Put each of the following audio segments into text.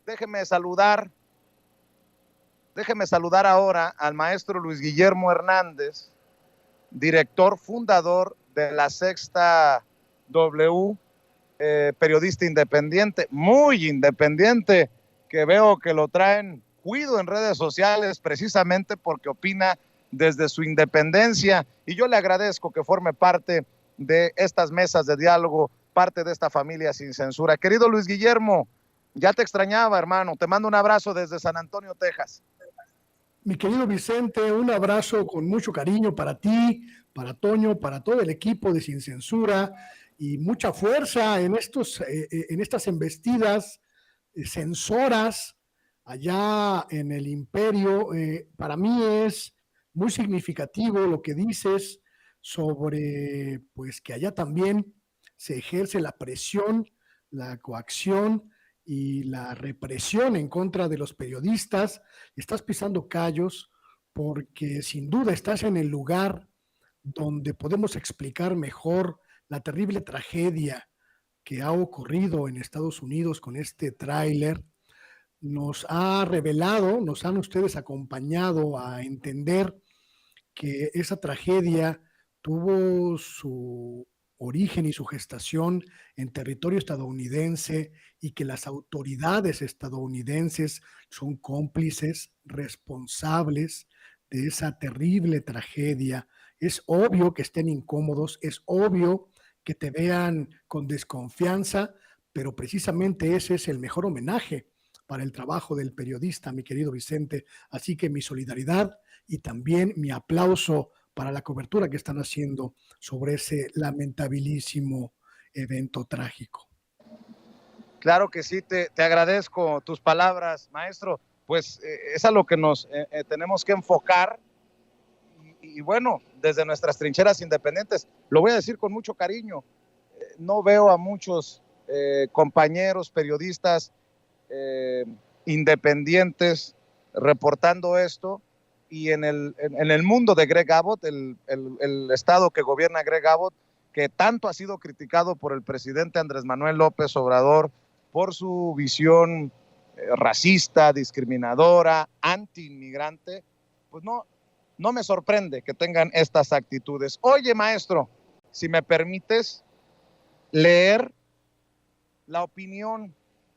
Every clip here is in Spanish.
Déjeme saludar, déjeme saludar ahora al maestro Luis Guillermo Hernández, director fundador de La Sexta W, periodista independiente, muy independiente, que veo que lo traen cuido en redes sociales precisamente porque opina desde su independencia, y yo le agradezco que forme parte de estas mesas de diálogo, parte de esta familia sin censura. Querido Luis Guillermo, ya te extrañaba, hermano, te mando un abrazo desde San Antonio, Texas. Mi querido Vicente, un abrazo con mucho cariño para ti, para Toño, para todo el equipo de Sin Censura, y mucha fuerza en estas embestidas censoras allá en el imperio. Para mí es muy significativo lo que dices sobre, pues, que allá también se ejerce la presión, la coacción y la represión en contra de los periodistas. Estás pisando callos porque sin duda estás en el lugar donde podemos explicar mejor la terrible tragedia que ha ocurrido en Estados Unidos con este tráiler. Nos ha revelado, nos han ustedes acompañado a entender que esa tragedia tuvo su origen y su gestación en territorio estadounidense, y que las autoridades estadounidenses son cómplices, responsables de esa terrible tragedia. Es obvio que estén incómodos, es obvio que te vean con desconfianza, pero precisamente ese es el mejor homenaje para el trabajo del periodista, mi querido Vicente. Así que mi solidaridad y también mi aplauso para la cobertura que están haciendo sobre ese lamentabilísimo evento trágico. Claro que sí, te agradezco tus palabras, maestro. Pues es a lo que nos tenemos que enfocar. Y bueno, desde nuestras trincheras independientes, lo voy a decir con mucho cariño, no veo a muchos compañeros periodistas independientes reportando esto, y en el mundo de Greg Abbott, el estado que gobierna Greg Abbott, que tanto ha sido criticado por el presidente Andrés Manuel López Obrador por su visión racista, discriminadora, anti-inmigrante, pues no me sorprende que tengan estas actitudes. Oye, maestro, si me permites leer la opinión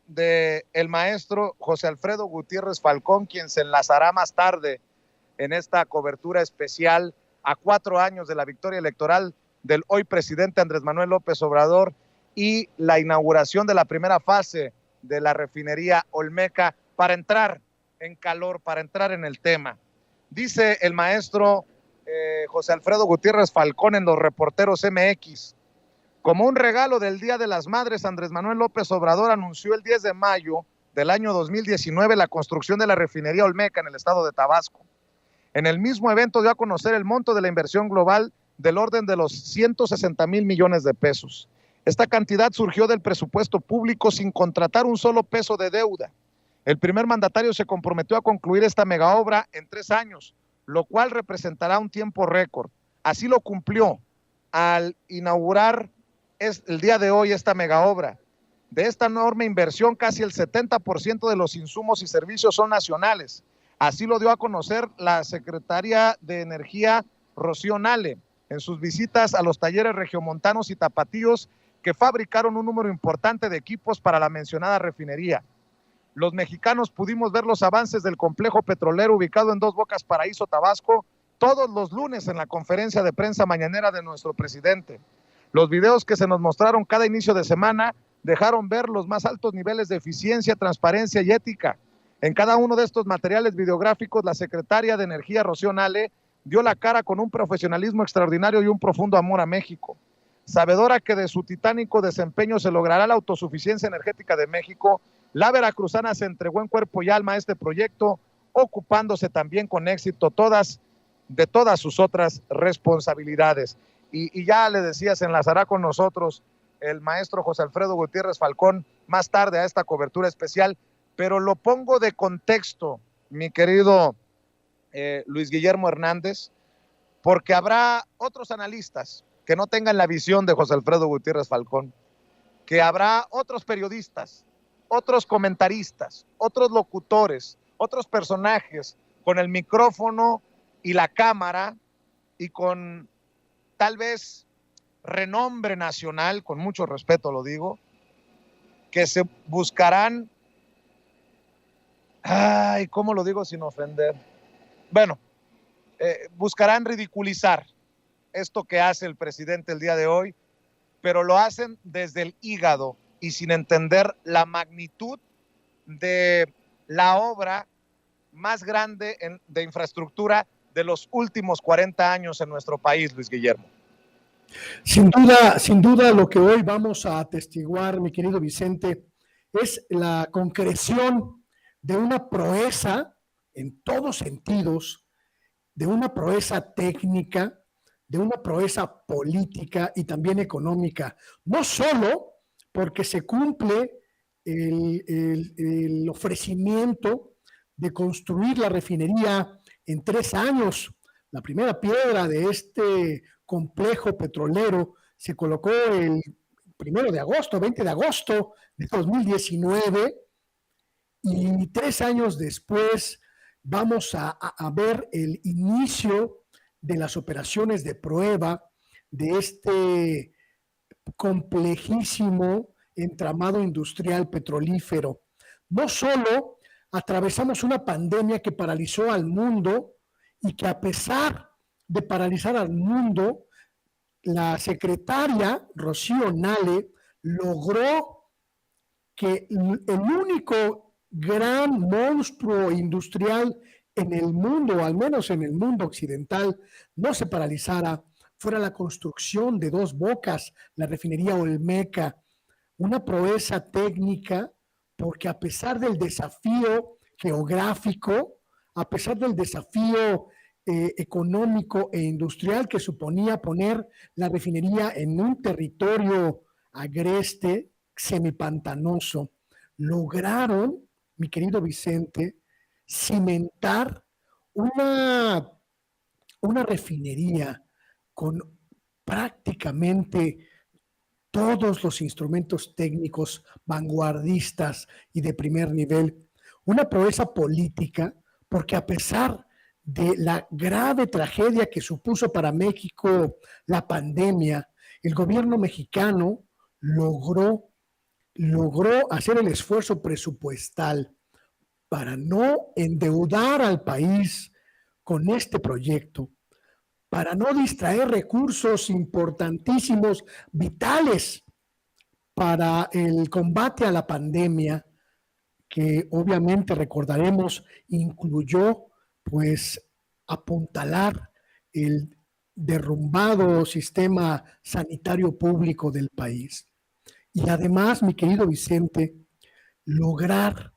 del maestro José Alfredo Gutiérrez Falcón, quien se enlazará más tarde en esta cobertura especial a 4 años de la victoria electoral del hoy presidente Andrés Manuel López Obrador y la inauguración de la primera fase de la refinería Olmeca, para entrar en calor, para entrar en el tema. Dice el maestro José Alfredo Gutiérrez Falcón en Los Reporteros MX: como un regalo del Día de las Madres, Andrés Manuel López Obrador anunció el 10 de mayo del año 2019 la construcción de la refinería Olmeca en el estado de Tabasco. En el mismo evento dio a conocer el monto de la inversión global del orden de los 160,000 millones de pesos. Esta cantidad surgió del presupuesto público sin contratar un solo peso de deuda. El primer mandatario se comprometió a concluir esta megaobra en 3 años, lo cual representará un tiempo récord. Así lo cumplió al inaugurar el día de hoy esta megaobra. De esta enorme inversión, casi el 70% de los insumos y servicios son nacionales. Así lo dio a conocer la secretaria de Energía, Rocío Nale, en sus visitas a los talleres regiomontanos y tapatíos que fabricaron un número importante de equipos para la mencionada refinería. Los mexicanos pudimos ver los avances del complejo petrolero ubicado en Dos Bocas, Paraíso, Tabasco, todos los lunes en la conferencia de prensa mañanera de nuestro presidente. Los videos que se nos mostraron cada inicio de semana dejaron ver los más altos niveles de eficiencia, transparencia y ética. En cada uno de estos materiales videográficos, la secretaria de Energía, Rocío Nale, dio la cara con un profesionalismo extraordinario y un profundo amor a México. Sabedora que de su titánico desempeño se logrará la autosuficiencia energética de México, la veracruzana se entregó en cuerpo y alma a este proyecto, ocupándose también con éxito de todas sus otras responsabilidades. Y ya le decía, se enlazará con nosotros el maestro José Alfredo Gutiérrez Falcón más tarde a esta cobertura especial, pero lo pongo de contexto, mi querido Luis Guillermo Hernández, porque habrá otros analistas que no tengan la visión de José Alfredo Gutiérrez Falcón, que habrá otros periodistas otros comentaristas, otros locutores, otros personajes con el micrófono y la cámara y con tal vez renombre nacional, con mucho respeto lo digo, que se buscarán, ay, ¿cómo lo digo sin ofender? Bueno, buscarán ridiculizar esto que hace el presidente el día de hoy, pero lo hacen desde el hígado y sin entender la magnitud de la obra más grande de infraestructura de los últimos 40 años en nuestro país, Luis Guillermo. Sin duda lo que hoy vamos a atestiguar, mi querido Vicente, es la concreción de una proeza en todos sentidos, de una proeza técnica, de una proeza política y también económica, no solo porque se cumple el ofrecimiento de construir la refinería en 3 años. La primera piedra de este complejo petrolero se colocó el 1 de agosto, 20 de agosto de 2019, y 3 años después vamos a ver el inicio de las operaciones de prueba de este complejísimo entramado industrial petrolífero. No solo atravesamos una pandemia que paralizó al mundo y que, a pesar de paralizar al mundo, la secretaria Rocío Nale logró que el único gran monstruo industrial en el mundo, al menos en el mundo occidental, no se paralizara, fuera la construcción de Dos Bocas, la refinería Olmeca, una proeza técnica, porque a pesar del desafío geográfico, a pesar del desafío económico e industrial que suponía poner la refinería en un territorio agreste, semipantanoso, lograron, mi querido Vicente, cimentar una refinería con prácticamente todos los instrumentos técnicos vanguardistas y de primer nivel, una proeza política, porque a pesar de la grave tragedia que supuso para México la pandemia, el gobierno mexicano logró hacer el esfuerzo presupuestal para no endeudar al país con este proyecto, para no distraer recursos importantísimos, vitales para el combate a la pandemia, que obviamente recordaremos incluyó pues apuntalar el derrumbado sistema sanitario público del país. Y además, mi querido Vicente, lograr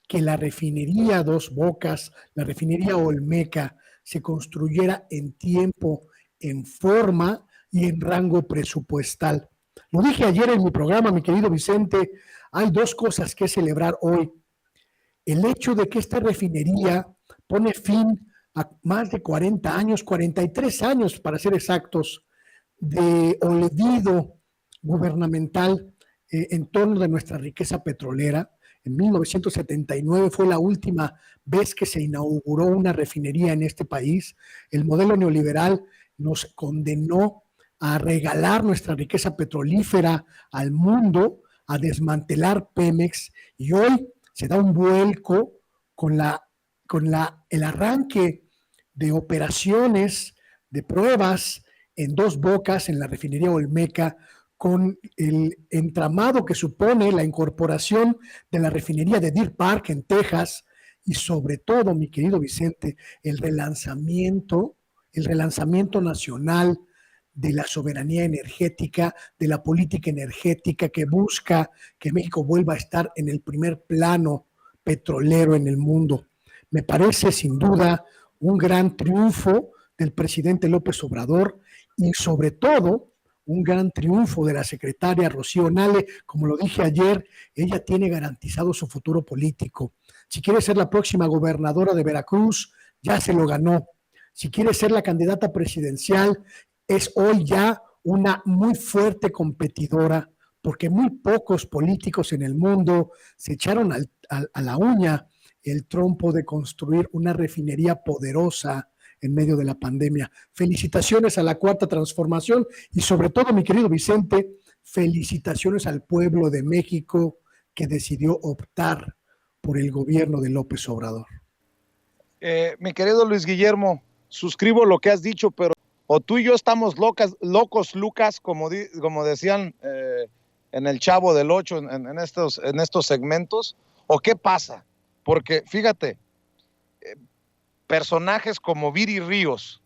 que la refinería Dos Bocas, la refinería Olmeca, se construyera en tiempo, en forma y en rango presupuestal. Lo dije ayer en mi programa, mi querido Vicente, hay 2 cosas que celebrar hoy. El hecho de que esta refinería pone fin a más de 40 años, 43 años para ser exactos, de olvido gubernamental en torno de nuestra riqueza petrolera. En 1979 fue la última vez que se inauguró una refinería en este país. El modelo neoliberal nos condenó a regalar nuestra riqueza petrolífera al mundo, a desmantelar Pemex, y hoy se da un vuelco con el arranque de operaciones, de pruebas en Dos Bocas, en la refinería Olmeca, con el entramado que supone la incorporación de la refinería de Deer Park en Texas, y sobre todo, mi querido Vicente, el relanzamiento nacional de la soberanía energética, de la política energética que busca que México vuelva a estar en el primer plano petrolero en el mundo. Me parece sin duda un gran triunfo del presidente López Obrador y sobre todo un gran triunfo de la secretaria Rocío Nale. Como lo dije ayer, ella tiene garantizado su futuro político. Si quiere ser la próxima gobernadora de Veracruz, ya se lo ganó. Si quiere ser la candidata presidencial, es hoy ya una muy fuerte competidora, porque muy pocos políticos en el mundo se echaron a la uña el trompo de construir una refinería poderosa en medio de la pandemia. Felicitaciones a la Cuarta Transformación y sobre todo, mi querido Vicente, felicitaciones al pueblo de México que decidió optar por el gobierno de López Obrador. Mi querido Luis Guillermo, suscribo lo que has dicho, pero o tú y yo estamos locos, Lucas, como decían en el Chavo del Ocho, en estos segmentos, o qué pasa, porque fíjate, personajes como Viri Ríos,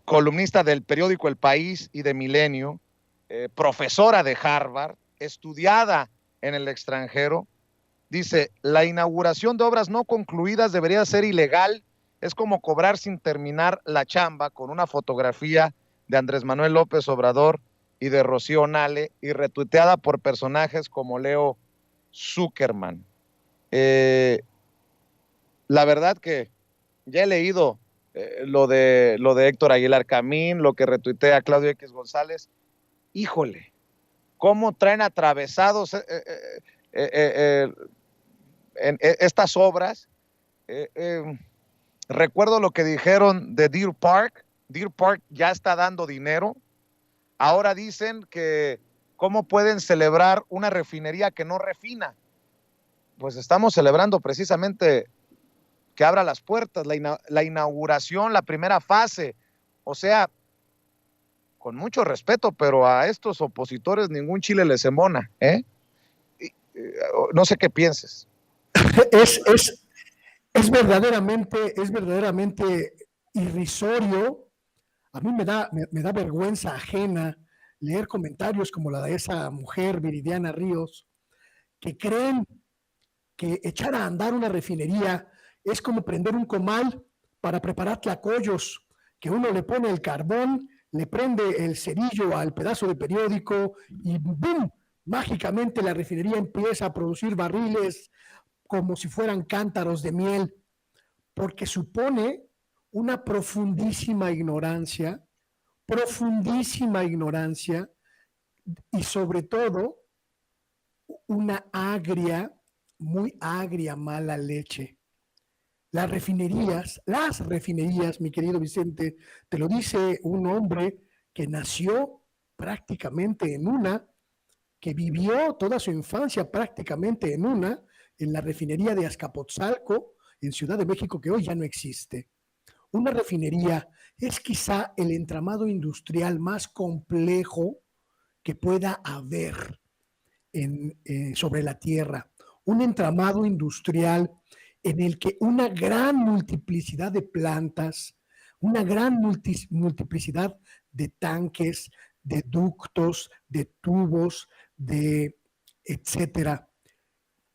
columnista del periódico El País y de Milenio, profesora de Harvard, estudiada en el extranjero, dice, la inauguración de obras no concluidas debería ser ilegal, es como cobrar sin terminar la chamba, con una fotografía de Andrés Manuel López Obrador y de Rocío Nale y retuiteada por personajes como Leo Zuckerman. La verdad que ya he leído lo de Héctor Aguilar Camín, lo que retuitea Claudio X González. Híjole, cómo traen atravesados en estas obras. Recuerdo lo que dijeron de Deer Park. Deer Park ya está dando dinero. Ahora dicen que cómo pueden celebrar una refinería que no refina. Pues estamos celebrando precisamente que abra las puertas, la inauguración, la primera fase. O sea, con mucho respeto, pero a estos opositores ningún chile les embona, ¿eh? No sé qué pienses. Es verdaderamente irrisorio. A mí me da vergüenza ajena leer comentarios como la de esa mujer, Viridiana Ríos, que creen que echar a andar una refinería es como prender un comal para preparar tlacoyos, que uno le pone el carbón, le prende el cerillo al pedazo de periódico y ¡bum! Mágicamente la refinería empieza a producir barriles como si fueran cántaros de miel, porque supone una profundísima ignorancia y sobre todo una muy agria mala leche. Las refinerías, mi querido Vicente, te lo dice un hombre que nació prácticamente en una, que vivió toda su infancia prácticamente en la refinería de Azcapotzalco, en Ciudad de México, que hoy ya no existe. Una refinería es quizá el entramado industrial más complejo que pueda haber sobre la Tierra. Un entramado industrial en el que una gran multiplicidad de plantas, una gran multiplicidad de tanques, de ductos, de tubos, de etcétera,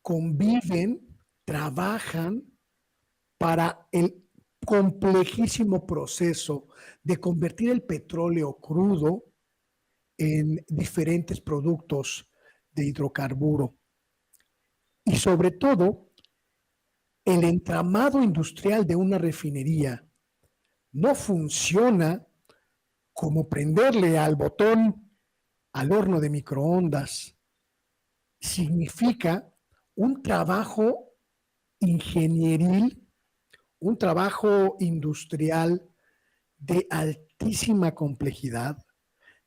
conviven, trabajan para el complejísimo proceso de convertir el petróleo crudo en diferentes productos de hidrocarburo. Y sobre todo, el entramado industrial de una refinería no funciona como prenderle al botón al horno de microondas. Significa un trabajo ingenieril, un trabajo industrial de altísima complejidad,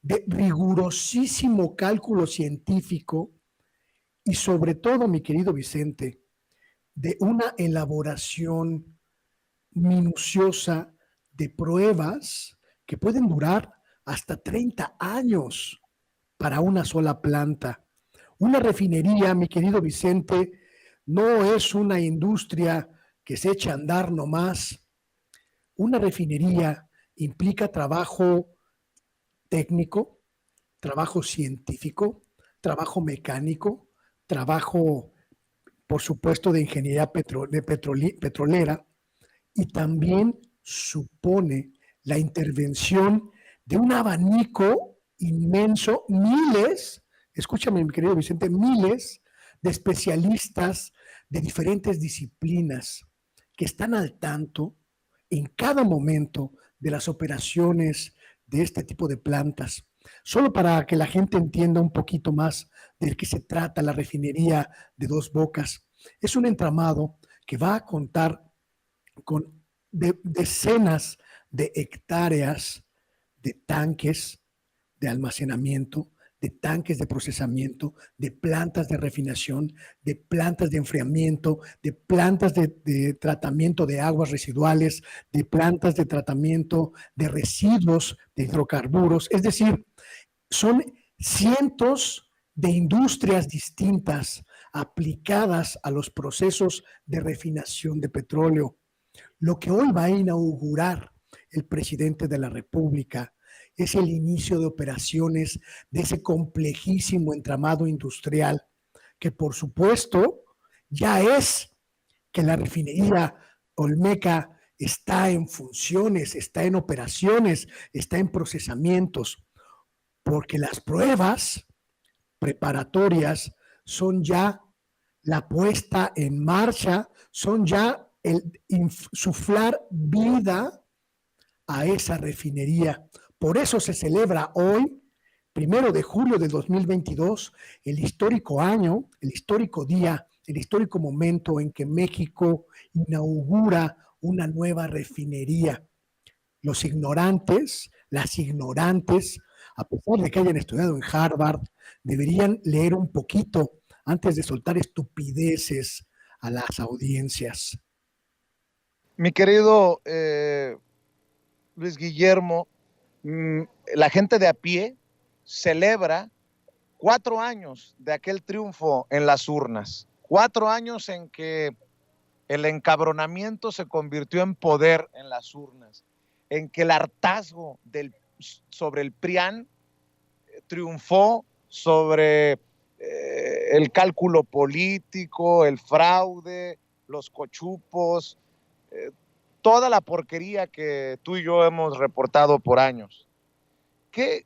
de rigurosísimo cálculo científico y sobre todo, mi querido Vicente, de una elaboración minuciosa de pruebas que pueden durar hasta 30 años para una sola planta. Una refinería, mi querido Vicente, no es una industria que se echa a andar nomás. Una refinería implica trabajo técnico, trabajo científico, trabajo mecánico, trabajo, por supuesto, de ingeniería petrolera, y también supone la intervención de un abanico inmenso, escúchame mi querido Vicente, miles de especialistas de diferentes disciplinas que están al tanto en cada momento de las operaciones de este tipo de plantas. Solo para que la gente entienda un poquito más de qué se trata la refinería de Dos Bocas. Es un entramado que va a contar con decenas de hectáreas de tanques de almacenamiento, de tanques de procesamiento, de plantas de refinación, de plantas de enfriamiento, de plantas de tratamiento de aguas residuales, de plantas de tratamiento de residuos de hidrocarburos. Es decir, son cientos de industrias distintas aplicadas a los procesos de refinación de petróleo. Lo que hoy va a inaugurar el presidente de la República es el inicio de operaciones de ese complejísimo entramado industrial que, por supuesto, ya es que la refinería Olmeca está en funciones, está en operaciones, está en procesamientos, porque las pruebas preparatorias son ya la puesta en marcha, son ya el insuflar vida a esa refinería. Por eso se celebra hoy, 1 de julio de 2022, el histórico año, el histórico día, el histórico momento en que México inaugura una nueva refinería. Los ignorantes, las ignorantes, a pesar de que hayan estudiado en Harvard, deberían leer un poquito antes de soltar estupideces a las audiencias. Mi querido Luis Guillermo, la gente de a pie celebra 4 años de aquel triunfo en las urnas, 4 años en que el encabronamiento se convirtió en poder en las urnas, en que el hartazgo sobre el PRIAN triunfó sobre el cálculo político, el fraude, los cochupos, toda la porquería que tú y yo hemos reportado por años. ¿Qué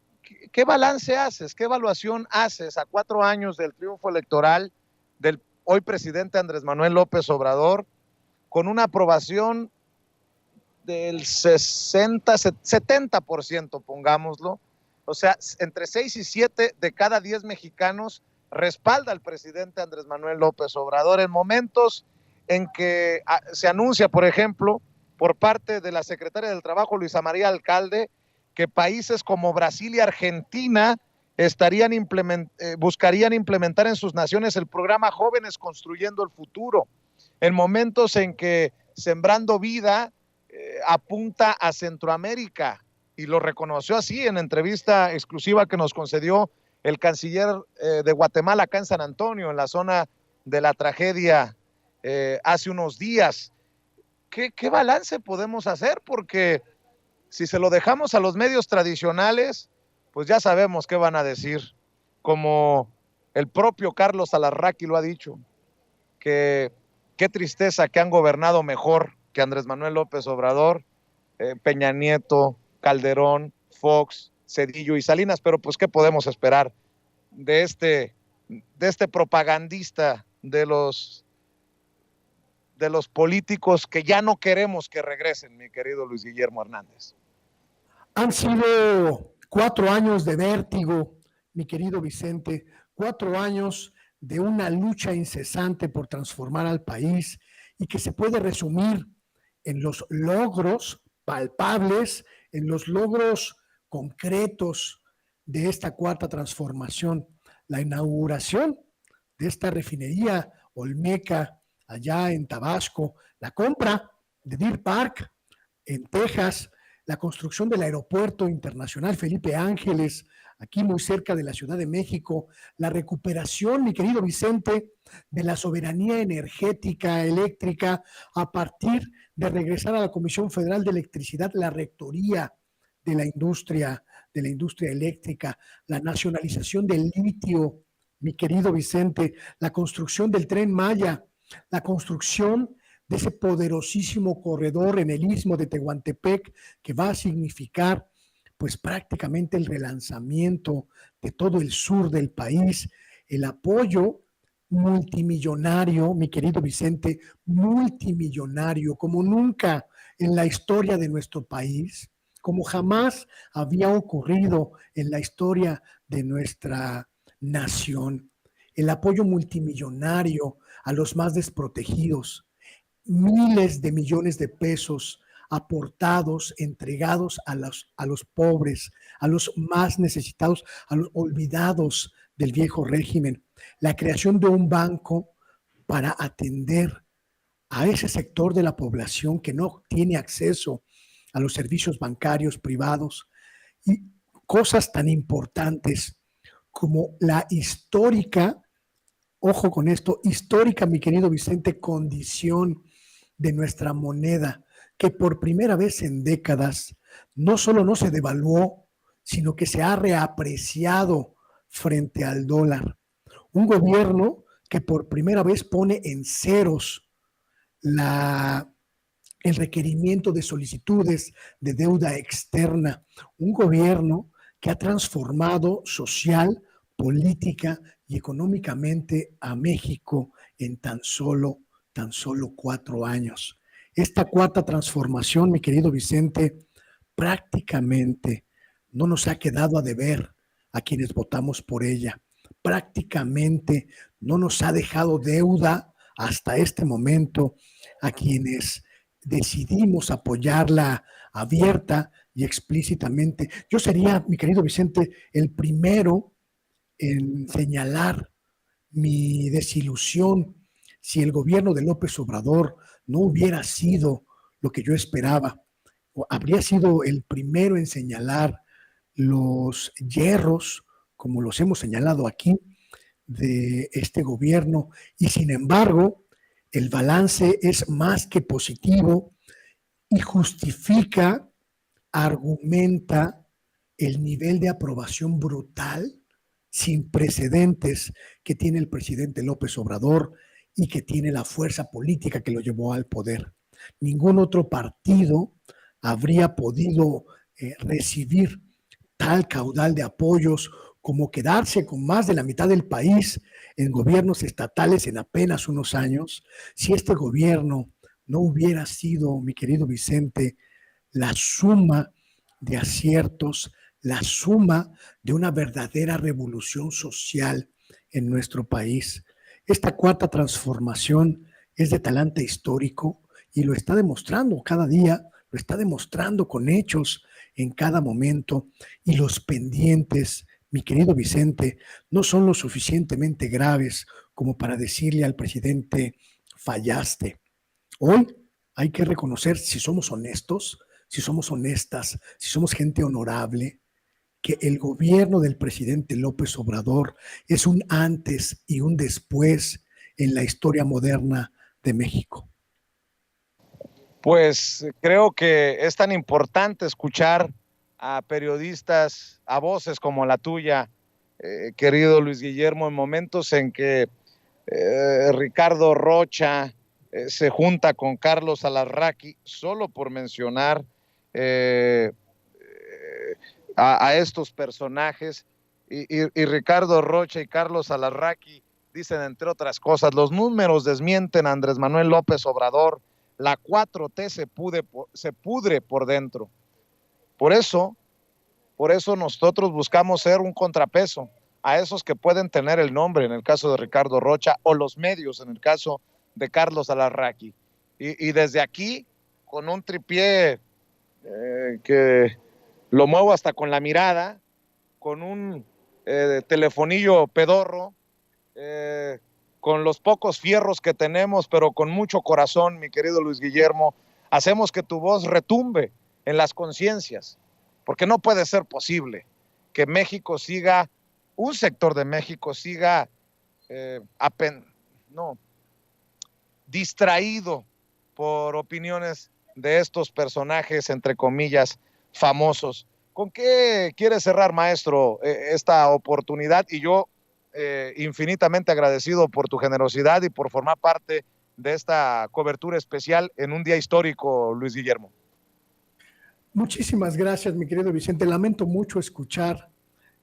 balance haces? ¿Qué evaluación haces a 4 años del triunfo electoral del hoy presidente Andrés Manuel López Obrador, con una aprobación del 70%, pongámoslo? O sea, entre 6 y 7 de cada 10 mexicanos respalda al presidente Andrés Manuel López Obrador en momentos en que se anuncia, por ejemplo, por parte de la secretaria del Trabajo, Luisa María Alcalde, que países como Brasil y Argentina buscarían implementar en sus naciones el programa Jóvenes Construyendo el Futuro, en momentos en que Sembrando Vida apunta a Centroamérica, y lo reconoció así en entrevista exclusiva que nos concedió el canciller de Guatemala acá en San Antonio, en la zona de la tragedia hace unos días. ¿Qué balance podemos hacer? Porque si se lo dejamos a los medios tradicionales, pues ya sabemos qué van a decir, como el propio Carlos Alarraqui lo ha dicho, que qué tristeza que han gobernado mejor que Andrés Manuel López Obrador, Peña Nieto, Calderón, Fox, Zedillo y Salinas, pero pues qué podemos esperar de este propagandista de los políticos que ya no queremos que regresen, mi querido Luis Guillermo Hernández. Han sido 4 años de vértigo, mi querido Vicente, 4 años de una lucha incesante por transformar al país y que se puede resumir en los logros palpables, en los logros concretos de esta cuarta transformación. La inauguración de esta refinería Olmeca allá en Tabasco, la compra de Deer Park en Texas, la construcción del aeropuerto internacional Felipe Ángeles, aquí muy cerca de la Ciudad de México, la recuperación, mi querido Vicente, de la soberanía energética, eléctrica, a partir de regresar a la Comisión Federal de Electricidad, la rectoría de la industria eléctrica, la nacionalización del litio, mi querido Vicente, la construcción del Tren Maya, la construcción de ese poderosísimo corredor en el istmo de Tehuantepec que va a significar pues prácticamente el relanzamiento de todo el sur del país, el apoyo multimillonario, mi querido Vicente, multimillonario, como nunca en la historia de nuestro país, como jamás había ocurrido en la historia de nuestra nación. El apoyo multimillonario a los más desprotegidos, miles de millones de pesos aportados, entregados a los pobres, a los más necesitados, a los olvidados del viejo régimen. La creación de un banco para atender a ese sector de la población que no tiene acceso a los servicios bancarios privados y cosas tan importantes como la histórica, ojo con esto, histórica, mi querido Vicente, condición de nuestra moneda, que por primera vez en décadas no solo no se devaluó, sino que se ha reapreciado frente al dólar. Un gobierno que por primera vez pone en ceros la, el requerimiento de solicitudes de deuda externa, un gobierno que ha transformado social, política y económicamente a México en tan solo 4 años. Esta cuarta transformación, mi querido Vicente, prácticamente no nos ha quedado a deber a quienes votamos por ella. Prácticamente no nos ha dejado deuda hasta este momento a quienes decidimos apoyarla abierta y explícitamente. Yo sería, mi querido Vicente, el primero en señalar mi desilusión si el gobierno de López Obrador no hubiera sido lo que yo esperaba. O habría sido el primero en señalar los hierros, como los hemos señalado aquí, de este gobierno. Y sin embargo, el balance es más que positivo y justifica, argumenta el nivel de aprobación brutal, sin precedentes, que tiene el presidente López Obrador y que tiene la fuerza política que lo llevó al poder. Ningún otro partido habría podido recibir tal caudal de apoyos como quedarse con más de la mitad del país en gobiernos estatales en apenas unos años, si este gobierno no hubiera sido, mi querido Vicente, la suma de aciertos, la suma de una verdadera revolución social en nuestro país. Esta cuarta transformación es de talante histórico y lo está demostrando cada día, lo está demostrando con hechos en cada momento, y los pendientes, mi querido Vicente, no son lo suficientemente graves como para decirle al presidente: fallaste. Hoy hay que reconocer, si somos honestos, si somos honestas, si somos gente honorable, que el gobierno del presidente López Obrador es un antes y un después en la historia moderna de México. Pues creo que es tan importante escuchar a periodistas, a voces como la tuya, querido Luis Guillermo, en momentos en que Ricardo Rocha se junta con Carlos Alarraqui, solo por mencionar eh, a estos personajes, y Ricardo Rocha y Carlos Alarraqui dicen, entre otras cosas: los números desmienten a Andrés Manuel López Obrador, la 4T se pudre por dentro. Por eso nosotros buscamos ser un contrapeso a esos que pueden tener el nombre, en el caso de Ricardo Rocha, o los medios, en el caso de Carlos Alarraqui. Y desde aquí, con un tripié que lo muevo hasta con la mirada, con un telefonillo pedorro, con los pocos fierros que tenemos, pero con mucho corazón, mi querido Luis Guillermo, hacemos que tu voz retumbe en las conciencias, porque no puede ser posible que México siga, un sector de México siga no, distraído por opiniones de estos personajes, entre comillas, famosos. ¿Con qué quiere cerrar, maestro, esta oportunidad? Y yo infinitamente agradecido por tu generosidad y por formar parte de esta cobertura especial en un día histórico, Luis Guillermo. Muchísimas gracias, mi querido Vicente. Lamento mucho escuchar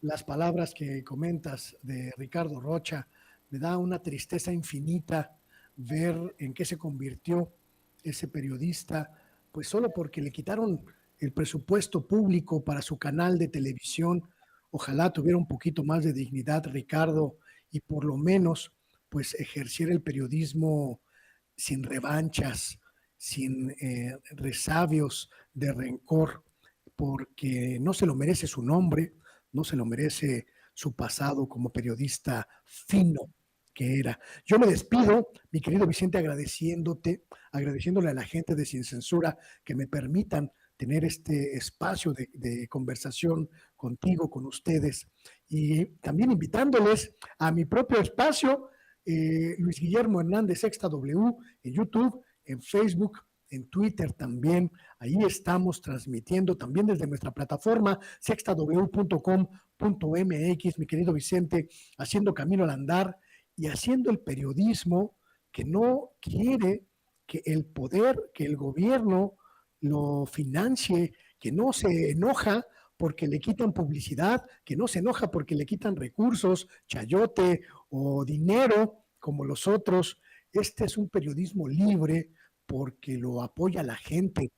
las palabras que comentas de Ricardo Rocha. Me da una tristeza infinita ver en qué se convirtió ese periodista, pues solo porque le quitaron el presupuesto público para su canal de televisión. Ojalá tuviera un poquito más de dignidad, Ricardo, y por lo menos pues ejerciera el periodismo sin revanchas, sin resabios de rencor, porque no se lo merece su nombre, no se lo merece su pasado como periodista fino que era. Yo me despido, mi querido Vicente, agradeciéndole a la gente de Sin Censura que me permitan tener este espacio de conversación contigo, con ustedes, y también invitándoles a mi propio espacio, Luis Guillermo Hernández Sexta W, en YouTube, en Facebook, en Twitter también. Ahí estamos transmitiendo también desde nuestra plataforma sextaw.com.mx, mi querido Vicente, haciendo camino al andar y haciendo el periodismo que no quiere que el poder, que el gobierno lo financie, que no se enoja porque le quitan publicidad, que no se enoja porque le quitan recursos, chayote o dinero como los otros. Este es un periodismo libre porque lo apoya la gente.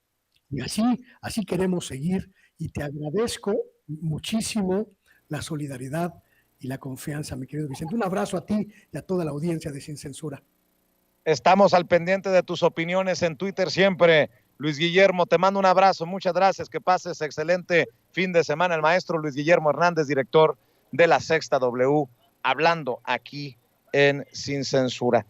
Y así queremos seguir. Y te agradezco muchísimo la solidaridad y la confianza, mi querido Vicente. Un abrazo a ti y a toda la audiencia de Sin Censura. Estamos al pendiente de tus opiniones en Twitter siempre. Luis Guillermo, te mando un abrazo. Muchas gracias. Que pases excelente fin de semana. El maestro Luis Guillermo Hernández, director de la Sexta W, hablando aquí en Sin Censura.